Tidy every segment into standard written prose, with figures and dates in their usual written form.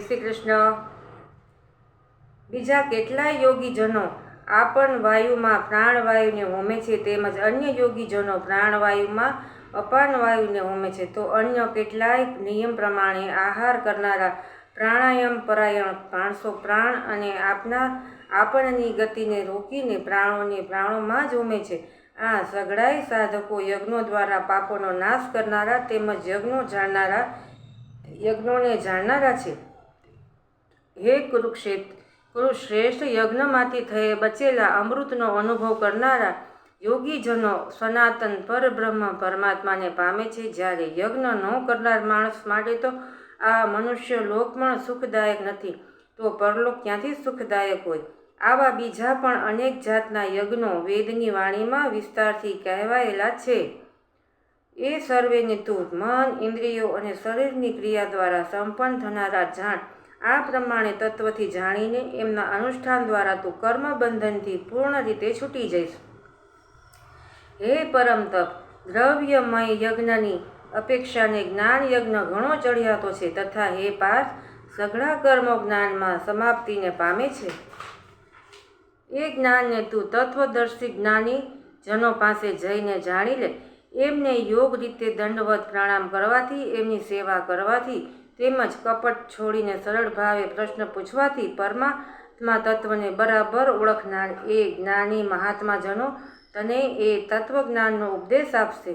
શ્રી કૃષ્ણ. બીજા કેટલાય યોગીજનો આપન વાયુમાં પ્રાણવાયુને હોમે છે, તેમજ અન્ય યોગીજનો પ્રાણવાયુમાં અપાન વાયુને હોમે છે. તો અન્ય કેટલાય નિયમ પ્રમાણે આહાર કરનારા પ્રાણાયામ પરાયણ માણસો પ્રાણ અને આપણની ગતિને રોકીને પ્રાણોમાં જ હોમે છે. આ સઘળાય સાધકો યજ્ઞો દ્વારા પાપોનો નાશ કરનારા તેમજ યજ્ઞોને જાણનારા છે. હે કુરુશ્રેષ્ઠ, યજ્ઞમાંથી બચેલા અમૃતનો અનુભવ કરનારા યોગીજનો સનાતન પરબ્રહ્મ પરમાત્માને પામે છે. જ્યારે યજ્ઞ ન કરનાર માણસ માટે તો આ મનુષ્ય લોક પણ સુખદાયક નથી, તો પરલોક ક્યાંથી સુખદાયક હોય? આવા બીજા પણ અનેક જાતના યજ્ઞો વેદની વાણીમાં વિસ્તારથી કહેવાયેલા છે. એ સર્વેને તું મન, ઇન્દ્રિયો અને શરીરની ક્રિયા દ્વારા સંપન્ન થનારા જાણ. આ પ્રમાણે તત્વથી જાણીને એમના અનુષ્ઠાન દ્વારા તું કર્મબંધનથી પૂર્ણ રીતે છૂટી જઈશ. હે પરમ તપ, દ્રવ્યમય યજ્ઞની અપેક્ષાને જ્ઞાન યજ્ઞ ઘણો ચઢિયાતો છે. તથા હે પાર્થ, સઘળા કર્મો જ્ઞાનમાં સમાપ્તિને પામે છે. એ જ્ઞાનને તું તત્વદર્શી જ્ઞાની જનો પાસે જઈને જાણી લે. એમને યોગ રીતે દંડવત પ્રણામ કરવાથી, એમની સેવા કરવાથી તેમજ કપટ છોડીને સરળ ભાવે પ્રશ્ન પૂછવાથી પરમાત્મા તત્વને બરાબર ઓળખનાર એ જ્ઞાની મહાત્માજનો તને એ તત્વજ્ઞાનનો ઉપદેશ આપશે.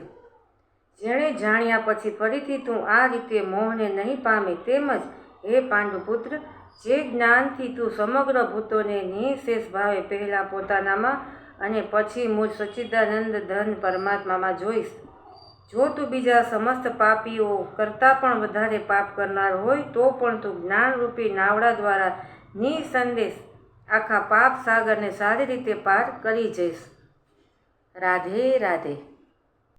જેણે જાણ્યા પછી ફરીથી તું આ રીતે મોહને નહીં પામે. તેમજ હે પાંડુપુત્ર, જે જ્ઞાનથી તું સમગ્ર ભૂતોને નિઃશેષ ભાવે પહેલા પોતાનામાં અને પછી મુજ સચ્ચિદાનંદ ધન પરમાત્મામાં જોઈશ. જો તું બીજા સમસ્ત પાપીઓ કરતાં પણ વધારે પાપ કરનાર હોય તો પણ તું જ્ઞાનરૂપી નાવડા દ્વારા નિસંદેશ આખા પાપ સાગરને સારી રીતે પાર કરી જઈશ. રાધે રાધે.